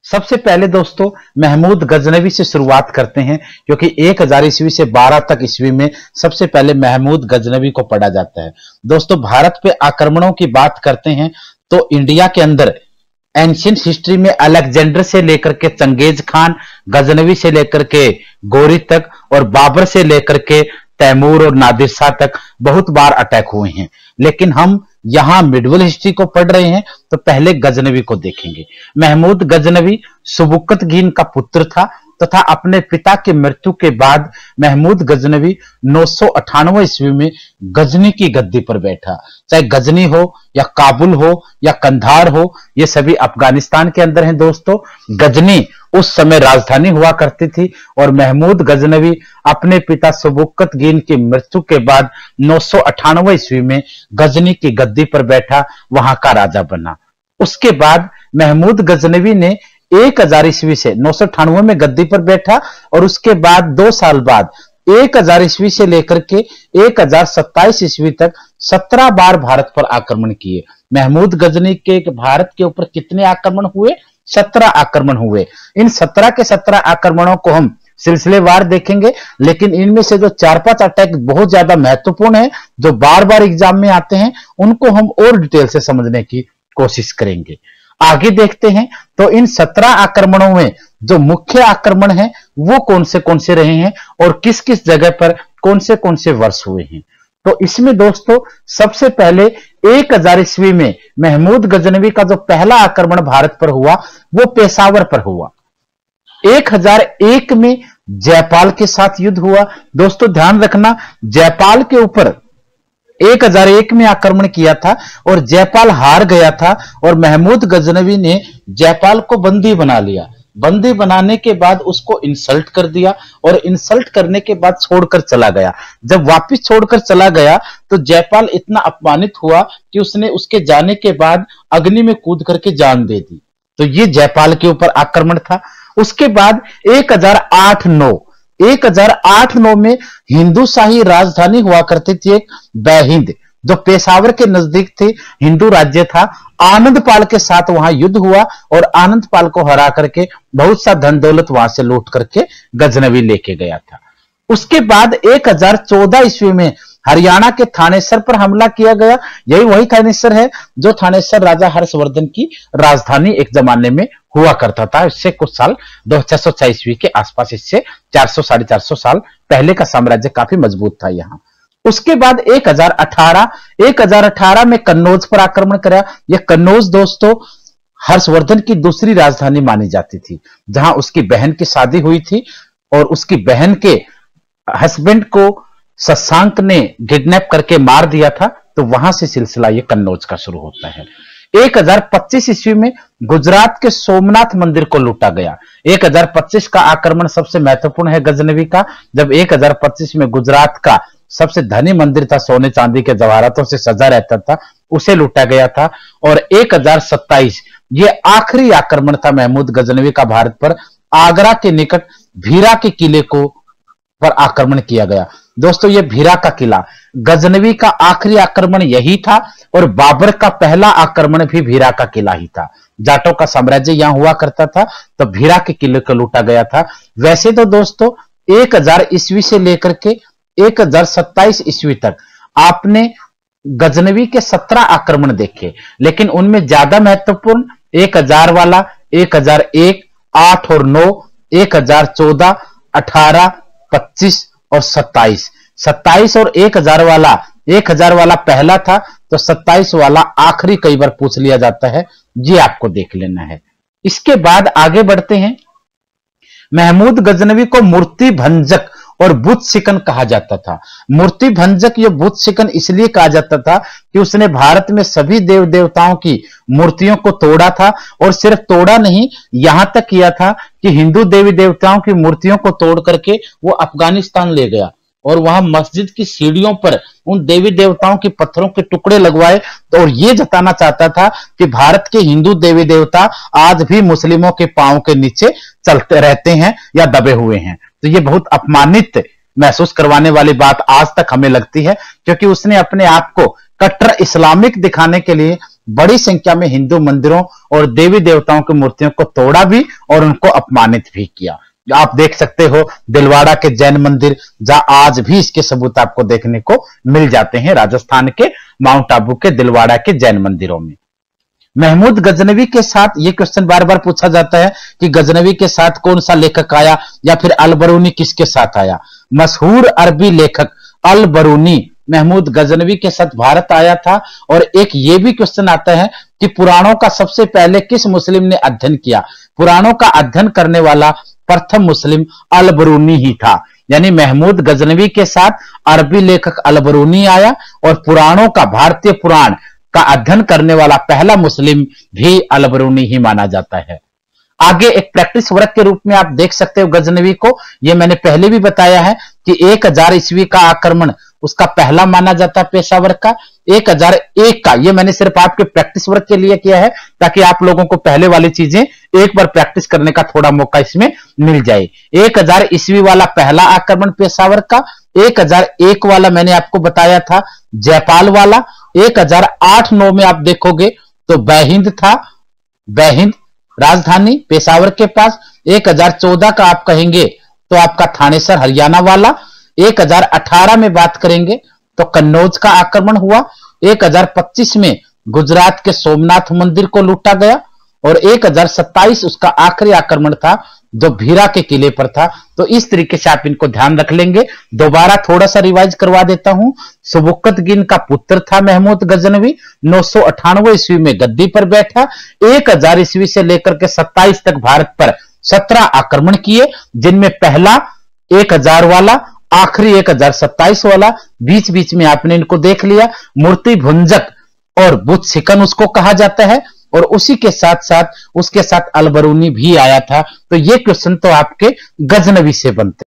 सबसे पहले दोस्तों महमूद गजनवी से शुरुआत करते हैं, क्योंकि 1000 ईस्वी से 12 तक ईस्वी में सबसे पहले महमूद गजनवी को पढ़ा जाता है। दोस्तों भारत पे आक्रमणों की बात करते हैं तो इंडिया के अंदर एंशियंट हिस्ट्री में अलेक्जेंडर से लेकर के चंगेज खान, गजनवी से लेकर के गोरी तक और बाबर से लेकर के तैमूर और नादिर शाह तक बहुत बार अटैक हुए हैं। लेकिन हम यहां मिडवल हिस्ट्री को पढ़ रहे हैं तो पहले गजनवी को देखेंगे। महमूद गजनवी सुबुक्तगीन का पुत्र था तथा अपने पिता की मृत्यु के बाद महमूद गजनवी 998 ईस्वी में गजनी की गद्दी पर बैठा। चाहे गजनी हो या काबुल हो या कंधार हो, ये सभी अफगानिस्तान के अंदर हैं दोस्तों। गजनी उस समय राजधानी हुआ करती थी और महमूद गजनवी अपने पिता सुबुक्तगीन की मृत्यु के बाद 998 ईस्वी में गजनी की गद्दी पर बैठा, वहां का राजा बना। उसके बाद महमूद गजनवी ने 1000 ईस्वी से 998 में गद्दी पर बैठा और उसके बाद 2 साल बाद 1000 ईस्वी से लेकर के 1027 ईस्वी तक 17 बार भारत पर आक्रमण किए। महमूद गजनी के भारत के ऊपर कितने आक्रमण हुए? 17 आक्रमण हुए। इन 17 के 17 आक्रमणों को हम सिलसिलेवार देखेंगे, लेकिन इनमें से जो 4-5 अटैक बहुत ज्यादा महत्वपूर्ण है, जो बार बार एग्जाम में आते हैं, उनको हम और डिटेल से समझने की कोशिश करेंगे। आगे देखते हैं तो इन 17 आक्रमणों में जो मुख्य आक्रमण है वो कौन से रहे हैं और किस किस जगह पर कौन से वर्ष हुए हैं। तो इसमें दोस्तों सबसे पहले 1000 ईस्वी में महमूद गजनवी का जो पहला आक्रमण भारत पर हुआ वो पेशावर पर हुआ। 1001 में जयपाल के साथ युद्ध हुआ। दोस्तों ध्यान रखना, जयपाल के ऊपर 1001 में आक्रमण किया था और जयपाल हार गया था और महमूद गजनवी ने जयपाल को बंदी बना लिया। बंदी बनाने के बाद उसको इंसल्ट कर दिया और इंसल्ट करने के बाद छोड़कर चला गया। जब वापस छोड़कर चला गया तो जयपाल इतना अपमानित हुआ कि उसने उसके जाने के बाद अग्नि में कूद करके जान दे दी। तो ये जयपाल के ऊपर आक्रमण था। उसके बाद 1008-9 में हिंदू शाही राजधानी हुआ करती थी एक बैहिंद, जो पेशावर के नजदीक थी, हिंदू राज्य था। आनंदपाल के साथ वहां युद्ध हुआ और आनंदपाल को हरा करके बहुत सा धन दौलत वहां से लूट करके गजनवी लेके गया था। उसके बाद 1014 ईस्वी में हरियाणा के थानेसर पर हमला किया गया। यही वही थानेसर है जो थानेसर राजा हर्षवर्धन की राजधानी एक जमाने में हुआ करता था। इससे कुछ साल 2606 ईस्वी के आसपास, इससे 400-450 साल पहले का साम्राज्य काफी मजबूत था यहाँ। उसके बाद 1018 में कन्नौज पर आक्रमण करा। यह कन्नौज दोस्तों हर्षवर्धन की दूसरी राजधानी मानी जाती थी, जहां उसकी बहन की शादी हुई थी और उसकी बहन के हस्बैंड को शशांक ने किडनैप करके मार दिया था। तो वहां से सिलसिला ये कन्नौज का शुरू होता है। 1025 ईस्वी में गुजरात के सोमनाथ मंदिर को लूटा गया। 1025 का आक्रमण सबसे महत्वपूर्ण है गजनवी का, जब 1025 में गुजरात का सबसे धनी मंदिर था, सोने चांदी के जवाहरातों से सजा रहता था, उसे लूटा गया था। और 1027 ये आखिरी आक्रमण था महमूद गजनवी का भारत पर। आगरा के निकट भीरा के किले को पर आक्रमण किया गया। दोस्तों ये भीरा का किला गजनवी का आखिरी आक्रमण यही था और बाबर का पहला आक्रमण भी भीरा का किला ही था। जाटों का साम्राज्य यहां हुआ करता था, तो भीरा के किले को लूटा गया था। वैसे तो दोस्तों 1000 ईस्वी से लेकर के 1027 ईस्वी तक आपने गजनवी के 17 आक्रमण देखे, लेकिन उनमें ज्यादा महत्वपूर्ण 1000 वाला, 1001, 8 और 9, 1014, 18, 25 और 27। 27 और 1000 वाला पहला था, तो 27 वाला आखिरी कई बार पूछ लिया जाता है, ये आपको देख लेना है। इसके बाद आगे बढ़ते हैं। महमूद गजनवी को मूर्ति भंजक और बुत शिकन कहा जाता था। मूर्ति भंजक या बुत शिकन इसलिए कहा जाता था कि उसने भारत में सभी देव देवताओं की मूर्तियों को तोड़ा था, और सिर्फ तोड़ा नहीं, यहां तक किया था कि हिंदू देवी देवताओं की मूर्तियों को तोड़ करके वो अफगानिस्तान ले गया और वहां मस्जिद की सीढ़ियों पर उन देवी देवताओं के पत्थरों के टुकड़े लगवाए, तो और ये जताना चाहता था कि भारत के हिंदू देवी देवता आज भी मुस्लिमों के पांव के नीचे चलते रहते हैं या दबे हुए हैं। तो ये बहुत अपमानित महसूस करवाने वाली बात आज तक हमें लगती है, क्योंकि उसने अपने आप को कट्टर इस्लामिक दिखाने के लिए बड़ी संख्या में हिंदू मंदिरों और देवी देवताओं की मूर्तियों को तोड़ा भी और उनको अपमानित भी किया। आप देख सकते हो दिलवाड़ा के जैन मंदिर, जहां आज भी इसके सबूत आपको देखने को मिल जाते हैं, राजस्थान के माउंट आबू के दिलवाड़ा के जैन मंदिरों में। महमूद गजनवी के साथ ये क्वेश्चन बार बार पूछा जाता है कि गजनवी के साथ कौन सा लेखक आया या फिर अल बरूनी किसके साथ आया। मशहूर अरबी लेखक अल बरूनी महमूद गजनवी के साथ भारत आया था। और एक ये भी क्वेश्चन आता है कि पुराणों का सबसे पहले किस मुस्लिम ने अध्ययन किया। पुराणों का अध्ययन करने वाला प्रथम मुस्लिम अल बरूनी ही था। यानी महमूद गजनवी के साथ अरबी लेखक अल बरूनी आया और पुराणों का, भारतीय पुराण का अध्ययन करने वाला पहला मुस्लिम भी अल बरूनी ही माना जाता है। आगे एक प्रैक्टिस वर्क के रूप में आप देख सकते हो गजनवी को। यह मैंने पहले भी बताया है कि 1000 ईस्वी का आक्रमण उसका पहला माना जाता है पेशावर का। 1001 का ये मैंने सिर्फ आपके प्रैक्टिस वर्क के लिए किया है ताकि आप लोगों को पहले वाली चीजें एक बार प्रैक्टिस करने का थोड़ा मौका इसमें मिल जाए। 1000 ईस्वी वाला पहला आक्रमण पेशावर का। 1001 वाला मैंने आपको बताया था जयपाल वाला। 1008-9 में आप देखोगे तो बैहिंद था, बैहिंद राजधानी पेशावर के पास। 1014 का आप कहेंगे तो आपका थानेसर हरियाणा वाला। 1018 में बात करेंगे तो कन्नौज का आक्रमण हुआ। 1025 में गुजरात के सोमनाथ मंदिर को लूटा गया और 1027 उसका आखिरी आक्रमण था जो भीरा के किले पर था। तो इस तरीके से आप इनको ध्यान रख लेंगे। दोबारा थोड़ा सा रिवाइज करवा देता हूं। सुबुक्तगिन का पुत्र था महमूद गजनवी। 998 ईस्वी में गद्दी पर बैठा। 1000 ईस्वी से लेकर के 27 तक भारत पर 17 आक्रमण किए, जिनमें पहला 1000 वाला, आखिरी 1027 वाला। बीच बीच में आपने इनको देख लिया। मूर्ति भुंजक और बुद्ध सिकन उसको कहा जाता है और उसी के साथ साथ उसके साथ अल बरूनी भी आया था। तो ये क्वेश्चन तो आपके गजनवी से बनते हैं।